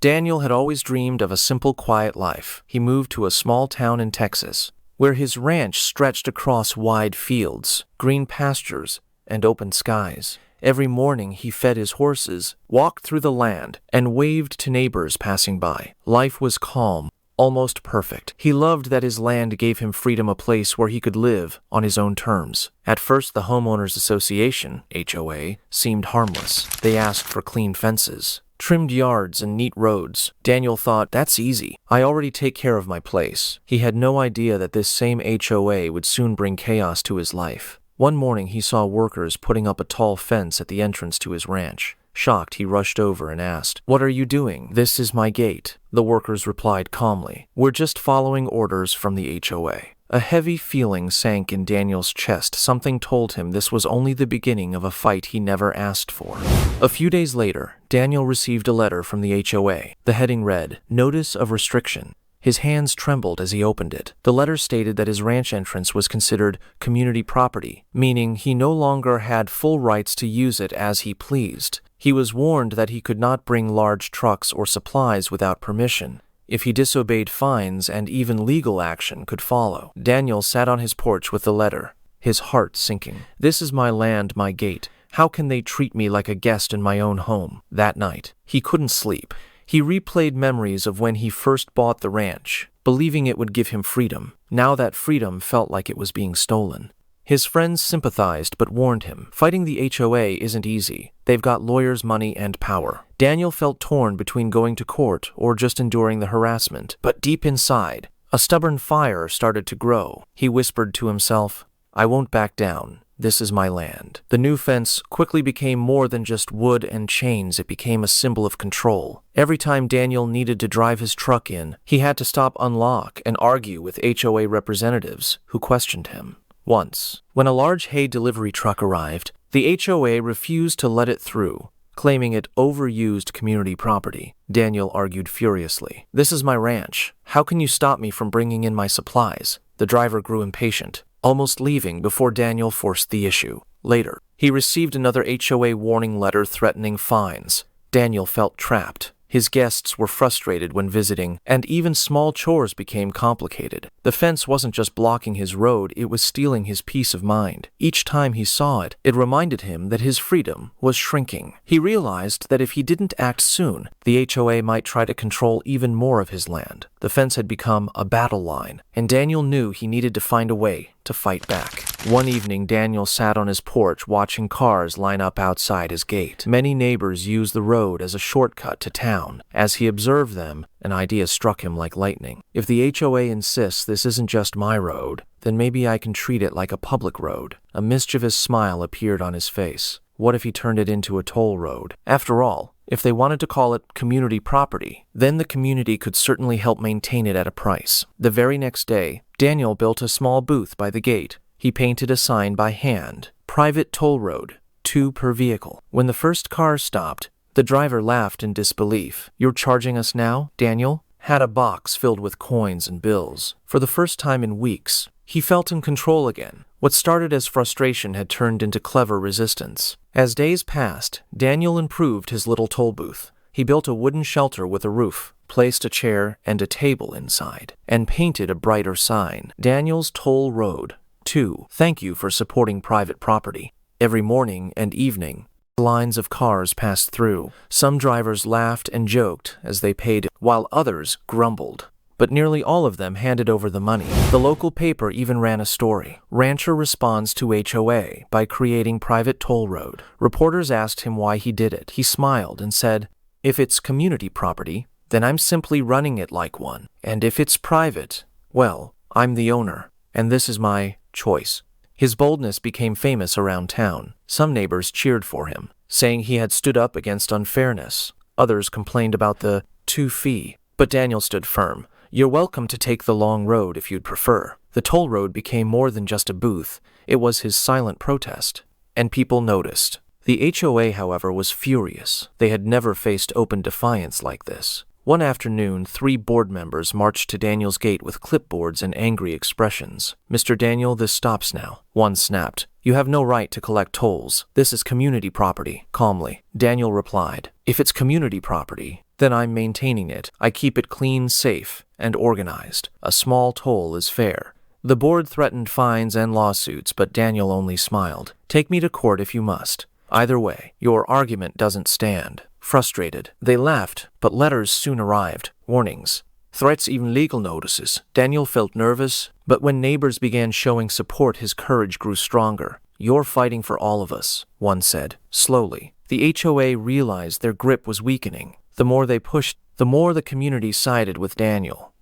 Daniel had always dreamed of a simple, quiet life. He moved to a small town in Texas, where his ranch stretched across wide fields, green pastures, and open skies. Every morning he fed his horses, walked through the land, and waved to neighbors passing by. Life was calm, almost perfect. He loved that his land gave him freedom, a place where he could live on his own terms. At first, the Homeowners Association, HOA, seemed harmless. They asked for clean fences, trimmed yards, and neat roads. Daniel thought, that's easy. I already take care of my place. He had no idea that this same HOA would soon bring chaos to his life. One morning, he saw workers putting up a tall fence at the entrance to his ranch. Shocked, he rushed over and asked, "What are you doing?" "This is my gate," the workers replied calmly. "We're just following orders from the HOA." A heavy feeling sank in Daniel's chest. Something told him this was only the beginning of a fight he never asked for. A few days later, Daniel received a letter from the HOA. The heading read, "Notice of Restriction." His hands trembled as he opened it. The letter stated that his ranch entrance was considered community property, meaning he no longer had full rights to use it as he pleased. He was warned that he could not bring large trucks or supplies without permission. If he disobeyed, fines and even legal action could follow. Daniel sat on his porch with the letter, his heart sinking. This is my land, my gate. How can they treat me like a guest in my own home? That night, he couldn't sleep. He replayed memories of when he first bought the ranch, believing it would give him freedom. Now that freedom felt like it was being stolen. His friends sympathized but warned him, fighting the HOA isn't easy. They've got lawyers, money, and power. Daniel felt torn between going to court or just enduring the harassment. But deep inside, a stubborn fire started to grow. He whispered to himself, "I won't back down. This is my land." The new fence quickly became more than just wood and chains. It became a symbol of control. Every time Daniel needed to drive his truck in, he had to stop, unlock, and argue with HOA representatives who questioned him. Once, when a large hay delivery truck arrived, the HOA refused to let it through, claiming it overused community property. Daniel argued furiously, "This is my ranch. How can you stop me from bringing in my supplies?" The driver grew impatient, almost leaving before Daniel forced the issue. Later, he received another HOA warning letter threatening fines. Daniel felt trapped. His guests were frustrated when visiting, and even small chores became complicated. The fence wasn't just blocking his road, it was stealing his peace of mind. Each time he saw it, it reminded him that his freedom was shrinking. He realized that if he didn't act soon, the HOA might try to control even more of his land. The fence had become a battle line, and Daniel knew he needed to find a way to fight back. One evening, Daniel sat on his porch watching cars line up outside his gate. Many neighbors used the road as a shortcut to town. As he observed them, an idea struck him like lightning. If the HOA insists this isn't just my road, then maybe I can treat it like a public road. A mischievous smile appeared on his face. What if he turned it into a toll road? After all, if they wanted to call it community property, then the community could certainly help maintain it at a price. The very next day, Daniel built a small booth by the gate. He painted a sign by hand, "Private toll road, 2 per vehicle." When the first car stopped, the driver laughed in disbelief. "You're charging us now?" Daniel had a box filled with coins and bills. For the first time in weeks, he felt in control again. What started as frustration had turned into clever resistance. As days passed, Daniel improved his little toll booth. He built a wooden shelter with a roof, placed a chair and a table inside, and painted a brighter sign, "Daniel's Toll Road 2. Thank you for supporting private property." Every morning and evening, lines of cars passed through. Some drivers laughed and joked as they paid, while others grumbled. But nearly all of them handed over the money. The local paper even ran a story. "Rancher responds to HOA by creating private toll road." Reporters asked him why he did it. He smiled and said, "If it's community property, then I'm simply running it like one. And if it's private, well, I'm the owner, and this is my choice." His boldness became famous around town. Some neighbors cheered for him, saying he had stood up against unfairness. Others complained about the fee. But Daniel stood firm. "You're welcome to take the long road if you'd prefer." The toll road became more than just a booth. It was his silent protest. And people noticed. The HOA, however, was furious. They had never faced open defiance like this. One afternoon, 3 board members marched to Daniel's gate with clipboards and angry expressions. "Mr. Daniel, this stops now." One snapped, "You have no right to collect tolls. This is community property." Calmly, Daniel replied, "If it's community property, Then I'm maintaining it. I keep it clean, safe, and organized. A small toll is fair. The board threatened fines and lawsuits, but Daniel only smiled. Take me to court if you must. Either way, your argument doesn't stand. Frustrated, they laughed, but letters soon arrived. Warnings, threats, even legal notices. Daniel felt nervous, but when neighbors began showing support, his courage grew stronger. You're fighting for all of us, one said. Slowly, the HOA realized their grip was weakening. The more they pushed, the more the community sided with Daniel.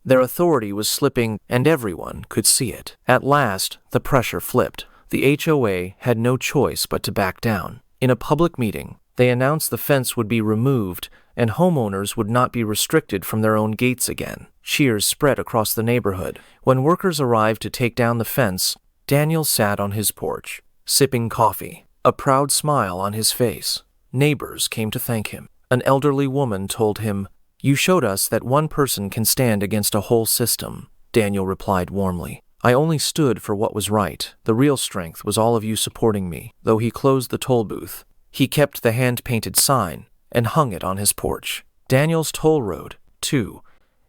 Their authority was slipping, and everyone could see it. At last, the pressure flipped. The HOA had no choice but to back down. In a public meeting, they announced the fence would be removed and homeowners would not be restricted from their own gates again. Cheers spread across the neighborhood. When workers arrived to take down the fence, Daniel sat on his porch, sipping coffee, a proud smile on his face. Neighbors came to thank him. An elderly woman told him, "You showed us that one person can stand against a whole system." Daniel replied warmly, "I only stood for what was right. The real strength was all of you supporting me." Though he closed the toll booth, he kept the hand-painted sign and hung it on his porch. Daniel's toll road, too.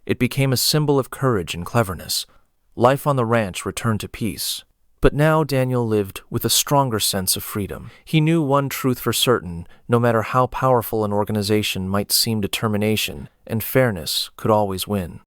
It became a symbol of courage and cleverness. Life on the ranch returned to peace. But now Daniel lived with a stronger sense of freedom. He knew one truth for certain: no matter how powerful an organization might seem, determination and fairness could always win.